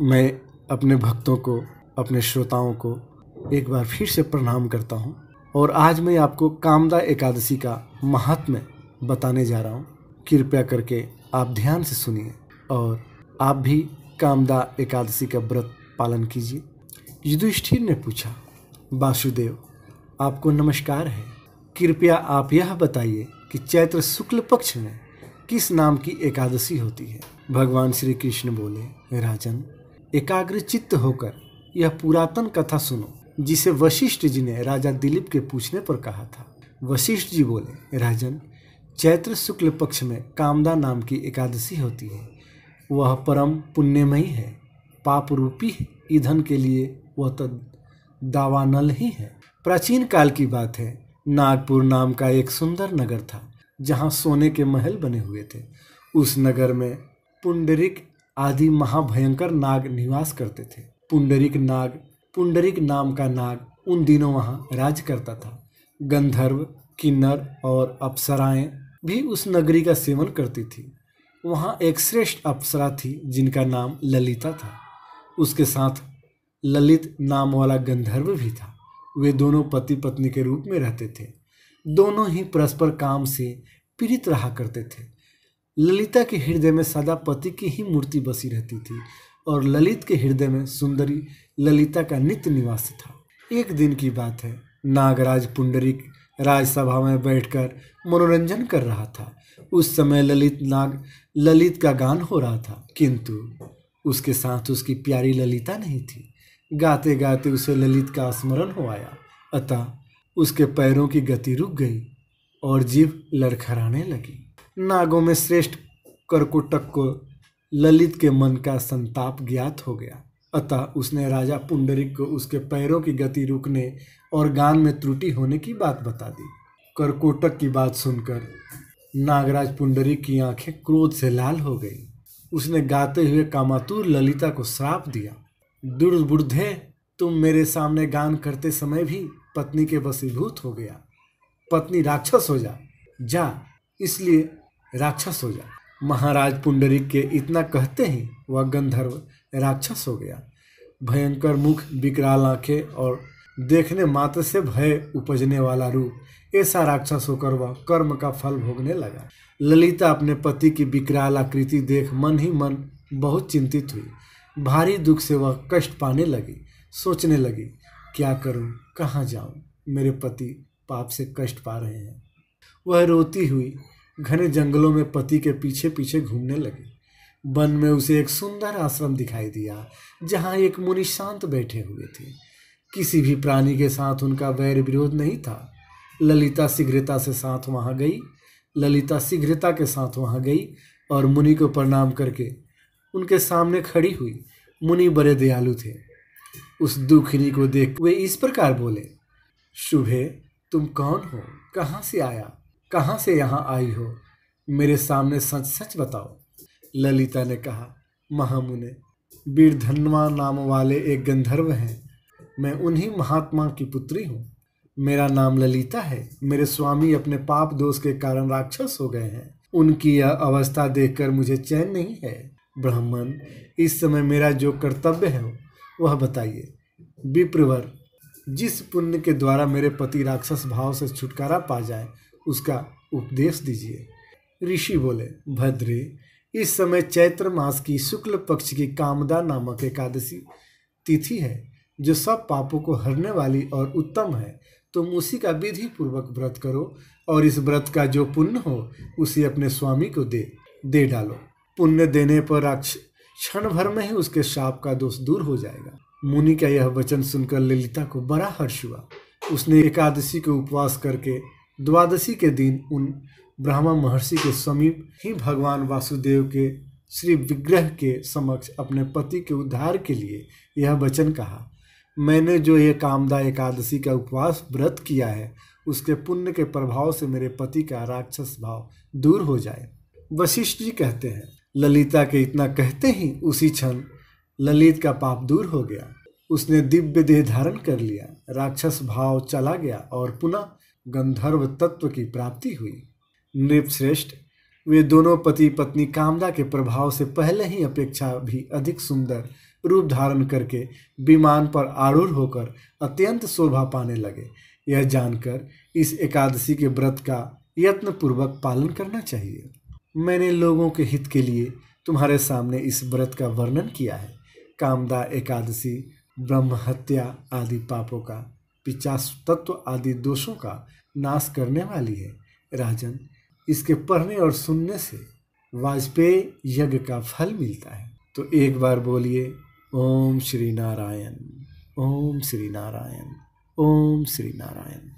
मैं अपने भक्तों को, अपने श्रोताओं को एक बार फिर से प्रणाम करता हूँ और आज मैं आपको कामदा एकादशी का महात्म्य बताने जा रहा हूँ। कृपया करके आप ध्यान से सुनिए और आप भी कामदा एकादशी का व्रत पालन कीजिए। युधिष्ठिर ने पूछा, वासुदेव आपको नमस्कार है, कृपया आप यह बताइए कि चैत्र शुक्ल पक्ष में किस नाम की एकादशी होती है। भगवान श्री कृष्ण बोले, राजन एकाग्र चित्त होकर यह पुरातन कथा सुनो जिसे वशिष्ठ जी ने राजा दिलीप के पूछने पर कहा था। वशिष्ठ जी बोले, राजन चैत्र शुक्ल पक्ष में कामदा नाम की एकादशी होती है। वह परम पुण्यमयी है, पाप रूपी ईंधन के लिए वह तो दावानल ही है। प्राचीन काल की बात है, नागपुर नाम का एक सुंदर नगर था जहाँ सोने के महल बने हुए थे। उस नगर में पुंडरीक आदि महाभयंकर नाग निवास करते थे। पुंडरीक नाम का नाग उन दिनों वहाँ राज करता था। गंधर्व, किन्नर और अप्सराएं भी उस नगरी का सेवन करती थी। वहाँ एक श्रेष्ठ अप्सरा थी जिनका नाम ललिता था। उसके साथ ललित नाम वाला गंधर्व भी था। वे दोनों पति पत्नी के रूप में रहते थे। दोनों ही परस्पर काम से पीड़ित रहा करते थे। ललिता के हृदय में सदा पति की ही मूर्ति बसी रहती थी और ललित के हृदय में सुंदरी ललिता का नित्य निवास था। एक दिन की बात है, नागराज पुंडरीक राजसभा में बैठकर मनोरंजन कर रहा था। उस समय ललित का गान हो रहा था, किंतु उसके साथ उसकी प्यारी ललिता नहीं थी। गाते गाते उसे ललित का स्मरण हो आया, अतः उसके पैरों की गति रुक गई और जीभ लड़खड़ाने लगी। नागों में श्रेष्ठ करकोटक को ललित के मन का संताप ज्ञात हो गया, अतः उसने राजा पुंडरीक को उसके पैरों की गति रुकने और गान में त्रुटि होने की बात बता दी। करकोटक की बात सुनकर नागराज पुंडरीक की आंखें क्रोध से लाल हो गई। उसने गाते हुए कामातुर ललिता को श्राप दिया, दुर्बुद्धे, तुम मेरे सामने गान करते समय भी पत्नी के वशीभूत हो गया। पत्नी राक्षस हो जा, इसलिए राक्षस हो जा। महाराज पुंडरीक के इतना कहते ही वह गंधर्व राक्षस हो गया। भयंकर मुख, विकराल आंखें और देखने मात्र से भय उपजने वाला रूप, ऐसा राक्षस होकर वह कर्म का फल भोगने लगा। ललिता अपने पति की विकराल आकृति देख मन ही मन बहुत चिंतित हुई। भारी दुख से वह कष्ट पाने लगी। सोचने लगी, क्या करूं, कहाँ जाऊं, मेरे पति पाप से कष्ट पा रहे हैं। वह रोती हुई घने जंगलों में पति के पीछे पीछे घूमने लगी। वन में उसे एक सुंदर आश्रम दिखाई दिया जहाँ एक मुनि शांत बैठे हुए थे। किसी भी प्राणी के साथ उनका वैर विरोध नहीं था। ललिता शीघ्रता के साथ वहाँ गई और मुनि को प्रणाम करके उनके सामने खड़ी हुई। मुनि बड़े दयालु थे। उस दुखिनी को देख वे इस प्रकार बोले, शुभे, तुम कौन हो, कहाँ से यहाँ आई हो, मेरे सामने सच सच बताओ। ललिता ने कहा, महामुने, वीरधन्वा नाम वाले एक गंधर्व हैं। मैं उन्हीं महात्मा की पुत्री हूँ। मेरा नाम ललिता है। मेरे स्वामी अपने पाप दोष के कारण राक्षस हो गए हैं। उनकी यह अवस्था देखकर मुझे चैन नहीं है। ब्राह्मण, इस समय मेरा जो कर्तव्य है वह बताइए। विप्रवर, जिस पुण्य के द्वारा मेरे पति राक्षस भाव से छुटकारा पा जाए उसका उपदेश दीजिए। ऋषि बोले, भद्रे, इस समय चैत्र मास की शुक्ल पक्ष की कामदा नामक एकादशी तिथि है जो सब पापों को हरने वाली और उत्तम है। तुम उसी का विधि पूर्वक व्रत करो और इस व्रत का जो पुण्य हो उसे अपने स्वामी को दे डालो। पुण्य देने पर क्षण भर में ही उसके शाप का दोष दूर हो जाएगा। मुनि का यह वचन सुनकर ललिता को बड़ा हर्ष हुआ। उसने एकादशी को उपवास करके द्वादशी के दिन उन ब्रह्मा महर्षि के समीप ही भगवान वासुदेव के श्री विग्रह के समक्ष अपने पति के उद्धार के लिए यह वचन कहा, मैंने जो ये कामदा एकादशी का उपवास व्रत किया है उसके पुण्य के प्रभाव से मेरे पति का राक्षस भाव दूर हो जाए। वशिष्ठ जी कहते हैं, ललिता के इतना कहते ही उसी क्षण ललित का पाप दूर हो गया। उसने दिव्य देह धारण कर लिया, राक्षस भाव चला गया और पुनः गंधर्व तत्व की प्राप्ति हुई। नृपश्रेष्ठ, वे दोनों पति पत्नी कामदा के प्रभाव से पहले ही अपेक्षा भी अधिक सुंदर रूप धारण करके विमान पर आरूढ़ होकर अत्यंत शोभा पाने लगे। यह जानकर इस एकादशी के व्रत का यत्नपूर्वक पालन करना चाहिए। मैंने लोगों के हित के लिए तुम्हारे सामने इस व्रत का वर्णन किया है। कामदा एकादशी ब्रह्म हत्या आदि पापों का, पिशाच तत्व आदि दोषों का नाश करने वाली है। राजन, इसके पढ़ने और सुनने से वाजपेयी यज्ञ का फल मिलता है। तो एक बार बोलिए ओम श्री नारायण, ओम श्री नारायण, ओम श्री नारायण।